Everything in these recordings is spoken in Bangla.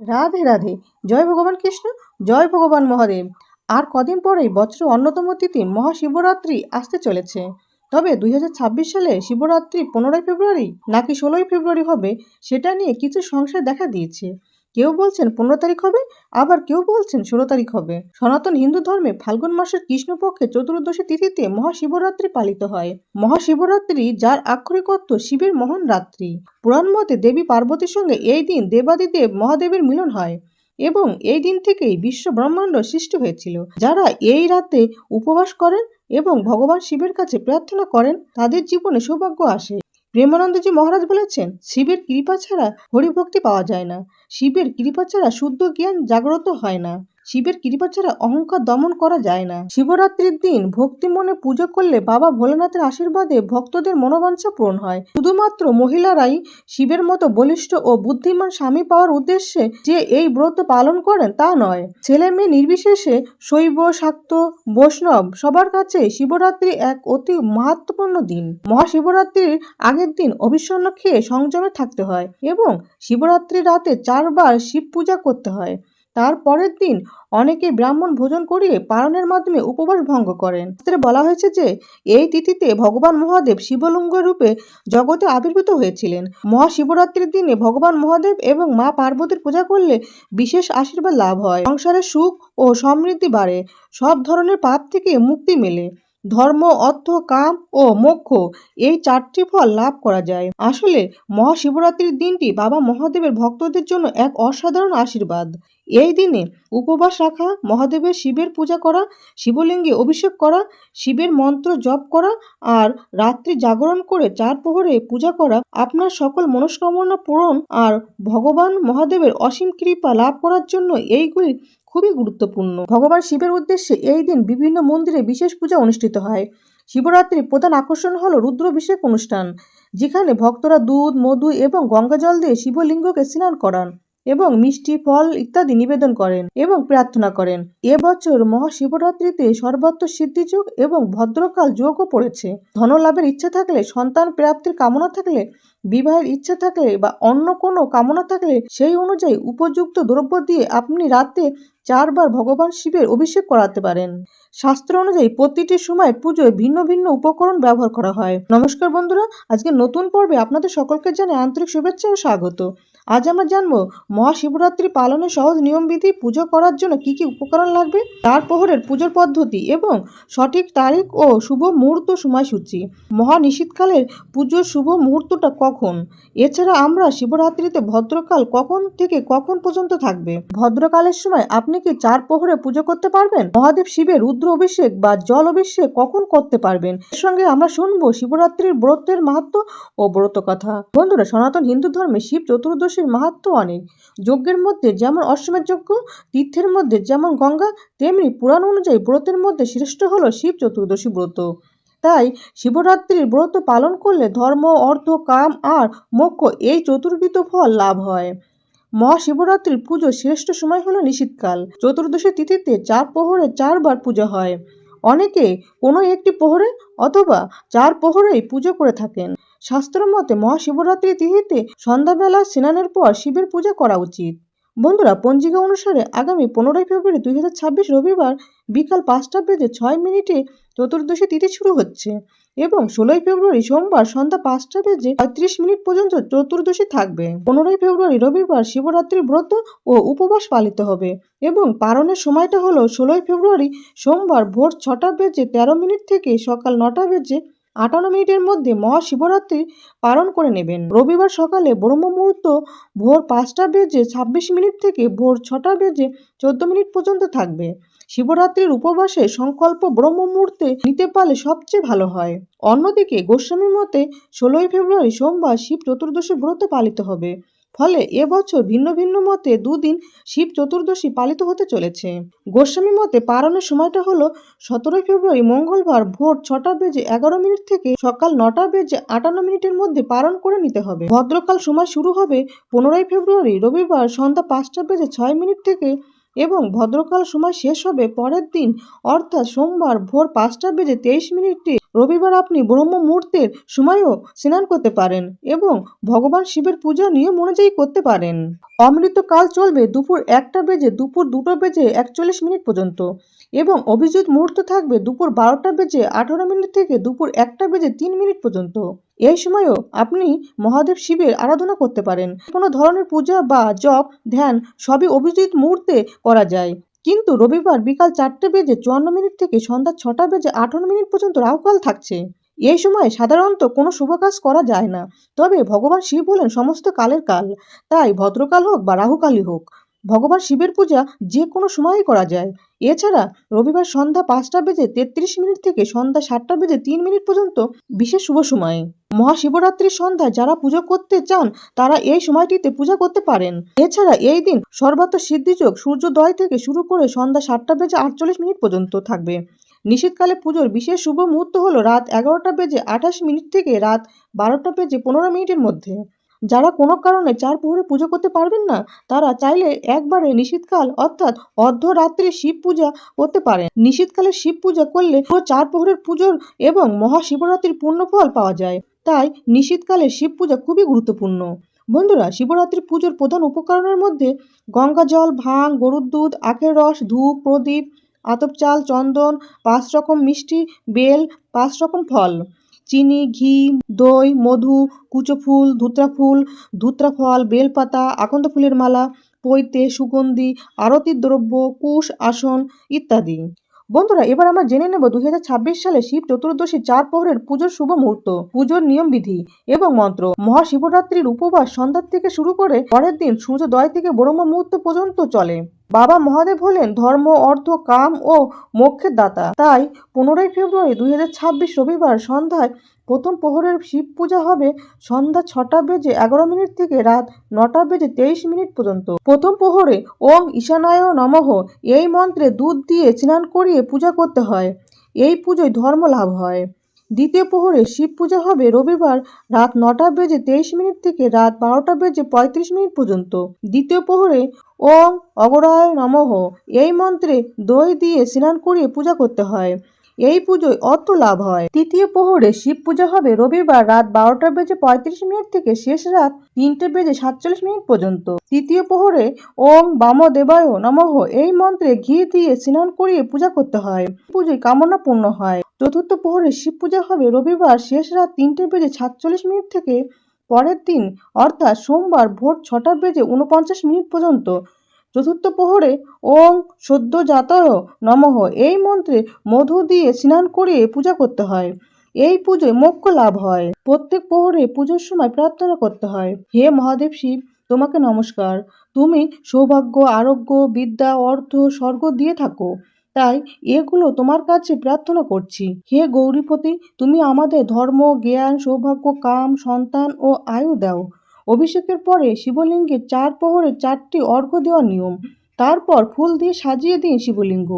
রাধে রাধে। জয় ভগবান কৃষ্ণ, জয় ভগবান মহাদেব। আর কদিন পরেই বছরের অন্যতম তিথি মহাশিবরাত্রি আসতে চলেছে। তবে 2026 সালে শিবরাত্রি 15ই ফেব্রুয়ারি নাকি 16ই ফেব্রুয়ারি হবে, সেটা নিয়ে কিছু সংশয় দেখা দিয়েছে। কেউ বলছেন 15 তারিখ হবে, আবার কেউ বলছেন 16 তারিখ হবে। সনাতন হিন্দু ধর্মে ফাল্গুন মাসের কৃষ্ণপক্ষে চতুর্দশী তিথিতে মহাশিবরাত্রি পালিত হয়। মহাশিবরাত্রি, যার আক্ষরিক অর্থ শিবের মহান রাত্রি। পুরাণ মতে দেবী পার্বতীর সঙ্গে এই দিন দেবাদিদেব মহাদেবের মিলন হয় এবং এই দিন থেকেই বিশ্ব ব্রহ্মাণ্ড সৃষ্টি হয়েছিল। যারা এই রাতে উপবাস করেন এবং ভগবান শিবের কাছে প্রার্থনা করেন, তাদের জীবনে সৌভাগ্য আসে। প্রেমানন্দজি মহারাজ বলেছেন, শিবের কৃপা ছাড়া হরিভক্তি পাওয়া যায় না। শিবের কৃপা ছাড়া শুদ্ধ জ্ঞান জাগ্রত হয় না। শিবের কৃপা ছাড়া অহংকার দমন করা যায় না। শিবরাত্রির দিন ভক্তি মনে পুজো করলে বাবা ভোলেনাথের আশীর্বাদে ভক্তদের মনোবাঞ্ছা পূরণ হয়। শুধুমাত্র মহিলারাই শিবের মতো বলিষ্ঠ ও বুদ্ধিমান স্বামী পাওয়ার উদ্দেশ্যে যে এই ব্রত পালন করেন তা নয়। ছেলে মেয়ে নির্বিশেষে শৈব, শাক্ত, বৈষ্ণব সবার কাছে শিবরাত্রি এক অতি মাহাত্ম্যপূর্ণ দিন। মহাশিবরাত্রির আগের দিন অভিষন্ন খেয়ে সংযমে থাকতে হয় এবং শিবরাত্রি রাতে 4 বার শিব পূজা করতে হয়। তার পরের দিন অনেকে ব্রাহ্মণ ভোজন করিয়ে পালনের মাধ্যমে উপবাস ভঙ্গ করেন। শাস্ত্রে বলা হয়েছে যে এই তিথিতে ভগবান মহাদেব শিবলিঙ্গ রূপে জগতে আবির্ভূত হয়েছিলেন। মহাশিবরাত্রির দিনে ভগবান মহাদেব এবং মা পার্বতীর পূজা করলে বিশেষ আশীর্বাদ লাভ হয়, সংসারে সুখ ও সমৃদ্ধি বাড়ে, সব ধরনের পাপ থেকে মুক্তি মেলে, ধর্ম, অর্থ, কাম ও মোক্ষ এই 4টি ফল লাভ করা যায়। আসলে মহাশিবরাত্রির দিনটি বাবা মহাদেবের ভক্তদের জন্য এক অসাধারণ আশীর্বাদ। এই দিনে উপবাস রাখা, মহাদেবের শিবের পূজা করা, শিবলিঙ্গে অভিষেক করা, শিবের মন্ত্র জপ করা আর রাত্রি জাগরণ করে 4 প্রহরে পূজা করা আপনার সকল মনস্কামনা পূরণ আর ভগবান মহাদেবের অসীম কৃপা লাভ করার জন্য এইগুলি খুবই গুরুত্বপূর্ণ। ভগবান শিবের উদ্দেশ্যে এই দিন বিভিন্ন মন্দিরে বিশেষ পূজা অনুষ্ঠিত হয়। শিবরাত্রির প্রধান আকর্ষণ হল রুদ্রাভিষেক অনুষ্ঠান, যেখানে ভক্তরা দুধ, মধু এবং গঙ্গা জল দিয়ে শিবলিঙ্গকে স্নান করান এবং মিষ্টি, ফল ইত্যাদি নিবেদন করেন এবং প্রার্থনা করেন। এবছর মহাশিবরাত্রিতে সর্বত্র সিদ্ধিযোগ এবং ভদ্রকাল যোগও পড়েছে। ধনলাভের ইচ্ছা থাকলে, সন্তান প্রাপ্তির কামনা থাকলে, বিবাহের ইচ্ছা থাকলে বা অন্য কোনো কামনা থাকলে সেই অনুযায়ী উপযুক্ত দ্রব্য দিয়ে আপনি রাতে 4 বার ভগবান শিবের অভিষেক করাতে পারেন। শাস্ত্র অনুযায়ী প্রতিটি সময় পুজোয় ভিন্ন ভিন্ন উপকরণ ব্যবহার করা হয়। নমস্কার বন্ধুরা, আজকে নতুন পর্বে আপনাদের সকলকে জানাই আন্তরিক শুভেচ্ছা ও স্বাগত। আজ আমরা জানবো মহাশিবরাত্রি পালনের সহজ নিয়মবিধি, পুজো করার জন্য কি কি উপকরণ লাগবে, 4 প্রহরের পুজোর পদ্ধতি এবং সঠিক তারিখ ও শুভ মুহূর্ত সময়সূচি। মহানিশীথকালের পুজোর শুভ মুহূর্তটা কখন? এছাড়া আমরা শিবরাত্রিতে ভদ্রকাল কখন থেকে কখন পর্যন্ত থাকবে। ভদ্রকালের সময় আপনি কি 4 প্রহরে পুজো করতে পারবেন? মহাদেব শিবের রুদ্র অভিষেক বা জল অভিষেক কখন করতে পারবেন? এর সঙ্গে আমরা শুনবো শিবরাত্রির ব্রতের মাহাত্ম্য ও ব্রত কথা। বন্ধুরা, সনাতন হিন্দু ধর্মে শিব চতুর্দশীর মাহাত্ম্য অনেক। যজ্ঞের মধ্যে যেমন অশ্বমেধ যজ্ঞ, তীর্থের মধ্যে যেমন গঙ্গা, তেমনি পুরাণ অনুযায়ী ব্রতের মধ্যে শ্রেষ্ঠ হলো শিব চতুর্দশী ব্রত। তাই শিবরাত্রির ব্রত পালন করলে ধর্ম, অর্থ, কাম আর মোক্ষ এই চতুর্বিধ ফল লাভ হয়। মহাশিবরাত্রির পুজোর শ্রেষ্ঠ সময় হলো নিশীথকাল। চতুর্দশী তিথিতে 4 প্রহরে 4 বার পূজা হয়। অনেকে কোনো একটি প্রহরে অথবা 4 প্রহরেই পুজো করে থাকেন। শাস্ত্র মতে মহাশিবরাত্রি তিথিতে সন্ধ্যাবেলা স্নানের পর শিবের পূজা করা উচিত। বন্ধুরা, পঞ্জিকা অনুসারে আগামী 15ই ফেব্রুয়ারি 2026 রবিবার বিকাল 5:06 চতুর্দশী তিথি শুরু হচ্ছে এবং 16ই ফেব্রুয়ারি সোমবার সন্ধ্যা 5:35 পর্যন্ত চতুর্দশী থাকবে। 15ই ফেব্রুয়ারি রবিবার শিবরাত্রির ব্রত ও উপবাস পালিত হবে এবং পালনের সময়টা হলো 16ই ফেব্রুয়ারি সোমবার ভোর 6:13 থেকে সকাল 9:58 মধ্যে মহাশিবরাত্রি পালন করে নেবেন। রবিবার সকালে ব্রহ্ম মুহূর্ত ভোর 5:26 থেকে ভোর 6:14 পর্যন্ত থাকবে। শিবরাত্রির উপবাসে সংকল্প ব্রহ্ম মুহূর্তে নিতে পারলে সবচেয়ে ভালো হয়। অন্যদিকে গোস্বামী মতে 16ই ফেব্রুয়ারি সোমবার শিব চতুর্দশী ব্রত পালিত হবে। ফলে এবছর ভিন্ন ভিন্ন মতে 2 দিন শিব চতুর্দশী পালিত হতে চলেছে। গোস্বামী মতে পালনের সময়টা হলো 17ই ফেব্রুয়ারি মঙ্গলবার ভোর 6:11 থেকে সকাল 9:58 মধ্যে পালন করে নিতে হবে। ভদ্রকাল সময় শুরু হবে 15ই ফেব্রুয়ারি রবিবার সন্ধ্যা 5:06 থেকে এবং ভদ্রকাল সময় শেষ হবে পরের দিন অর্থাৎ সোমবার ভোর 5:23 রবিবার আপনি ব্রহ্ম মুহূর্তের সময়ও স্নান করতে পারেন এবং ভগবান শিবের পূজা নিয়ম অনুযায়ী করতে পারেন। অমৃতকাল চলবে দুপুর 1টা বেজে দুপুর 2টো বেজে 41 মিনিট পর্যন্ত এবং অভিজিৎ মুহূর্ত থাকবে দুপুর 12টা বেজে 18 মিনিট থেকে দুপুর 1টা বেজে 3 মিনিট পর্যন্ত। এই সময়ও আপনি মহাদেব শিবের আরাধনা করতে পারেন। কোনো ধরনের পূজা বা জপ ধ্যান সবই অভিজিৎ মুহূর্তে করা যায়, কিন্তু রবিবার বিকাল 4টে বেজে 54 মিনিট থেকে সন্ধ্যা 6টা বেজে 18 মিনিট পর্যন্ত রাহুকাল থাকছে। এই সময় সাধারণত কোনো শুভ কাজ করা যায় না, তবে ভগবান শিব হলেন সমস্ত কালের কাল, তাই ভদ্রকাল হোক বা রাহুকালই হোক ভগবান শিবের পূজা যে কোনো সময়ই করা যায়। এছাড়া রবিবার সন্ধ্যা 5টা বেজে 33 মিনিট থেকে সন্ধ্যা 7টা বেজে 3 মিনিট পর্যন্ত বিশেষ শুভ সময়। মহাশিবরাত্রির সন্ধ্যায় যারা পুজো করতে চান তারা এই সময়টিতে পূজা করতে পারেন। এছাড়া এই দিন সর্বাত্র সিদ্ধিযোগ সূর্যোদয় থেকে শুরু করে সন্ধ্যা 7টা বেজে 48 মিনিট পর্যন্ত থাকবে। নিশীথকালে পুজোর বিশেষ শুভ মুহূর্ত হলো রাত 11টা বেজে 28 মিনিট থেকে রাত 12টা বেজে 15 মিনিটের মধ্যে। যারা কোনো কারণে 4 প্রহরে পুজো করতে পারবেন না তারা চাইলে একবারে নিশীথকাল অর্থাৎ অর্ধরাত্রে শিব পূজা করতে পারেন। নিশীথকালে শিব পূজা করলে পুরো 4 প্রহরের পুজোর এবং মহাশিবরাত্রির পূর্ণ ফল পাওয়া যায়, তাই নিশীথকালে শিব পূজা খুবই গুরুত্বপূর্ণ। বন্ধুরা, শিবরাত্রি পুজোর প্রধান উপকরণের মধ্যে গঙ্গা জল, ভাং, গরুর দুধ, আখের রস, ধূপ, প্রদীপ, আতপ চাল, চন্দন, 5 রকম মিষ্টি, বেল, 5 রকম ফল, চিনি, ঘি, দই, মধু, কুচো ফুল, ধুত্রা ফল, বেলপাতা, আকন্দ ফুলের মালা, পৈতে, সুগন্ধি, আরতির দ্রব্য, কুশ, আসন ইত্যাদি। বন্ধুরা, এবার আমরা জেনে নেব 2026 সালে শিব চতুর্দশী 4 প্রহরের পুজোর শুভ মুহূর্ত, পুজোর নিয়ম বিধি এবং মন্ত্র। মহাশিবরাত্রির উপবাস সন্ধ্যা থেকে শুরু করে পরের দিন সূর্যোদয় থেকে ব্রহ্ম মুহূর্ত পর্যন্ত চলে। বাবা মহাদেব হলেন ধর্ম, অর্থ, কাম ও মোক্ষের দাতা, তাই 15 ফেব্রুয়ারি 2026 রবিবার সন্ধ্যায় প্রথম প্রহরের শিব পূজা হবে সন্ধ্যা 6টা বেজে 11 মিনিট থেকে রাত 9টা বেজে 23 মিনিট পর্যন্ত। প্রথম প্রহরে ওং ঈশানায় নমঃ এই মন্ত্রে দুধ দিয়ে স্নান করিয়ে পূজা করতে হয়। এই পুজোয় ধর্ম লাভ হয়। দ্বিতীয় প্রহরে শিব পূজা হবে রবিবার রাত 9টা বেজে 23 মিনিট থেকে রাত 12টা বেজে 35 মিনিট পর্যন্ত। দ্বিতীয় প্রহরে ওং অগরায় নমঃ এই মন্ত্রে দই দিয়ে স্নান করিয়ে পূজা করতে হয়। এই পুজোয় অর্থ লাভ হয়। তৃতীয় প্রহরে শিব পূজা হবে রবিবার রাত 12টা বেজে 35 মিনিট থেকে শেষ রাত 3টে বেজে 47 মিনিট পর্যন্ত। তৃতীয় প্রহরে ওং বামদেবায় নমঃ এই মন্ত্রে ঘি দিয়ে স্নান করিয়ে পূজা করতে হয়। পুজোয় কামনা পূর্ণ হয়। চতুর্থ প্রহরে শিব পূজা হবে রবিবার শেষ রাত 3টে বেজে 47 মিনিট থেকে পরের দিন অর্থাৎ সোমবার ভোর 6টা বেজে 49 মিনিট পর্যন্ত। চতুর্থ প্রহরে ওং সদ্যোজাতায় নমঃ এই মন্ত্রে মধু দিয়ে স্নান করিয়ে পূজা করতে হয়। এই পুজোয় মোক্ষ লাভ হয়। প্রত্যেক প্রহরে পুজোর সময় প্রার্থনা করতে হয়, হে মহাদেব শিব, তোমাকে নমস্কার, তুমি সৌভাগ্য, আরোগ্য, বিদ্যা, অর্থ, স্বর্গ দিয়ে থাকো, তাই এগুলো তোমার কাছে প্রার্থনা করছি। হে গৌরীপতি, তুমি আমাদের ধর্ম, জ্ঞান, সৌভাগ্য, কাম, সন্তান ও আয়ু দাও। অভিষেকের পরে শিবলিঙ্গে 4 প্রহরে 4টি অর্ঘ্য দেওয়ার নিয়ম। তারপর ফুল দিয়ে সাজিয়ে দিন শিবলিঙ্গ।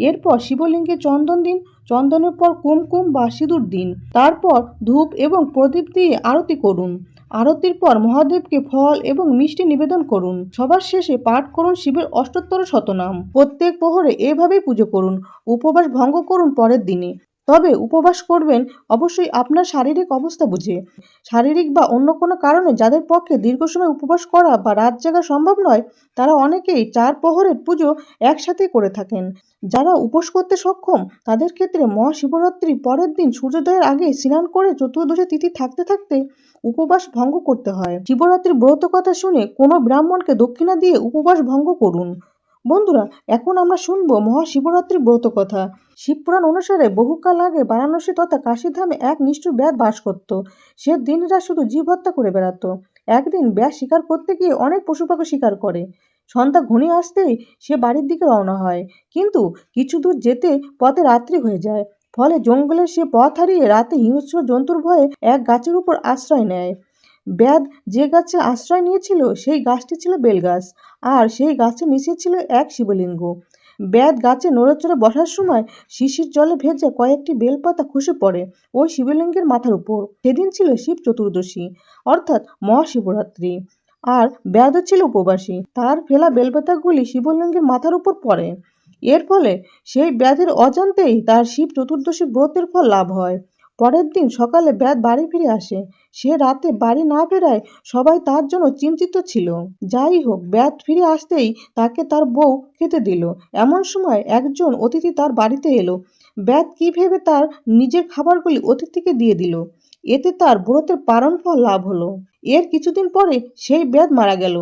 এরপর শিবলিঙ্গে চন্দন দিন। চন্দনের পর কুমকুম বা সিঁদুর দিন। তারপর ধূপ এবং প্রদীপ দিয়ে আরতি করুন। আরতির পর মহাদেবকে ফল এবং মিষ্টি নিবেদন করুন। সবার শেষে পাঠ করুন শিবের অষ্টোত্তর শতনাম। প্রত্যেক প্রহরে এভাবেই পুজো করুন। উপবাস ভঙ্গ করুন পরের দিনে, তবে উপবাস করবেন অবশ্যই আপনার শারীরিক অবস্থা বুঝে। শারীরিক বা অন্য কোনো কারণে যাদের পক্ষে দীর্ঘ সময় উপবাস করা বা রাত জাগা সম্ভব নয় তারা অনেকেই 4 প্রহরের পুজো একসাথে করে থাকেন। যারা উপোস করতে সক্ষম তাদের ক্ষেত্রে মহাশিবরাত্রি পরের দিন সূর্যোদয়ের আগে স্নান করে চতুর্দশী তিথি থাকতে থাকতে উপবাস ভঙ্গ করতে হয়। শিবরাত্রির ব্রত কথা শুনে কোনো ব্রাহ্মণকে দক্ষিণা দিয়ে উপবাস ভঙ্গ করুন। বন্ধুরা, এখন আমরা শুনবো মহাশিবরাত্রির ব্রত কথা। শিবপুরাণ অনুসারে বহুকাল আগে বারাণসী তথা কাশীধামে এক নিষ্ঠুর ব্যাধ বাস করত। সে দিনরাত শুধু জীব হত্যা করে বেড়াতো। একদিন ব্যাধ শিকার করতে গিয়ে অনেক পশু পাখি শিকার করে। সন্ধ্যা ঘনিয়ে আসতেই সে বাড়ির দিকে রওনা হয়, কিন্তু কিছু দূর যেতে পথে রাত্রি হয়ে যায়। ফলে জঙ্গলের সে পথ হারিয়ে রাতে হিংস্র জন্তুর ভয়ে এক গাছের উপর আশ্রয় নেয়। ব্যাধ যে গাছে আশ্রয় নিয়েছিল সেই গাছটি ছিল বেলগাছ, আর সেই গাছের নিচে ছিল এক শিবলিঙ্গ। ব্যাধ গাছে নড়েচড়ে বসার সময় শিশির জলে ভেজে কয়েকটি বেলপাতা খসে পড়ে ওই শিবলিঙ্গের মাথার উপর। সেদিন ছিল শিব চতুর্দশী অর্থাৎ মহাশিবরাত্রি, আর ব্যাধও ছিল উপবাসী। তার ফেলা বেলপাতাগুলি শিবলিঙ্গের মাথার উপর পড়ে। এর ফলে সেই ব্যাধের অজান্তেই তার শিব চতুর্দশী ব্রতের ফল লাভ হয়। পরের দিন সকালে ব্যাত বাড়ি ফিরে আসে। সে রাতে বাড়ি না ফেরায় সবাই তার জন্য চিন্তিত ছিল। যাই হোক, ব্যাত ফিরে আসতেই তাকে তার বউ খেতে দিল। এমন সময় একজন অতিথি তার বাড়িতে এলো। ব্যাত কি ভেবে তার নিজের খাবারগুলি অতিথিকে দিয়ে দিল। এতে তার ব্রতের পালন ফল লাভ হলো। এর কিছুদিন পরে সেই ব্যাত মারা গেল।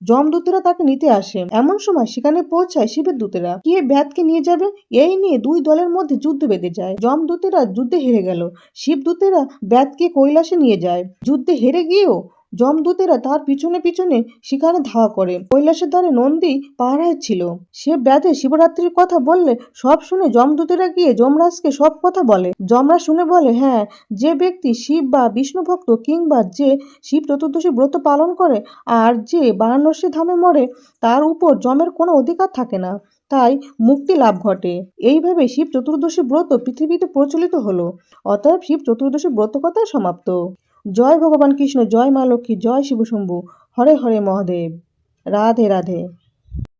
যমদূতেরা তাকে নিতে আসে। এমন সময় সেখানে পৌঁছায় শিবের দূতেরা। কে ব্যাতকে নিয়ে যাবে এই নিয়ে দুই দলের মধ্যে যুদ্ধ বেঁধে যায়। যমদূতেরা যুদ্ধে হেরে গেল। শিবদূতেরা ব্যাতকে কৈলাসে নিয়ে যায়। যুদ্ধে হেরে গিয়েও যমদূতেরা তার পিছনে পিছনে সেখানে ধাওয়া করে। কৈলাসের ধারে নন্দী পাহারায় ছিল। সে ব্যাধে শিবরাত্রির কথা বললে সব শুনে যমদূতেরা গিয়ে যমরাজকে সব কথা বলে। যমরাজ শুনে বলে, হ্যাঁ, যে ব্যক্তি শিব বা বিষ্ণু ভক্ত কিংবা যে শিব চতুর্দশী ব্রত পালন করে আর যে বারাণসী ধামে মরে তার উপর যমের কোনো অধিকার থাকে না, তাই মুক্তি লাভ ঘটে। এইভাবে শিব চতুর্দশী ব্রত পৃথিবীতে প্রচলিত হলো। অতএব শিব চতুর্দশী ব্রত কথা সমাপ্ত। জয় ভগবান কৃষ্ণ, জয় মা লক্ষ্মী, জয় শিবশম্ভু, হরে হরে মহাদেব, রাধে রাধে।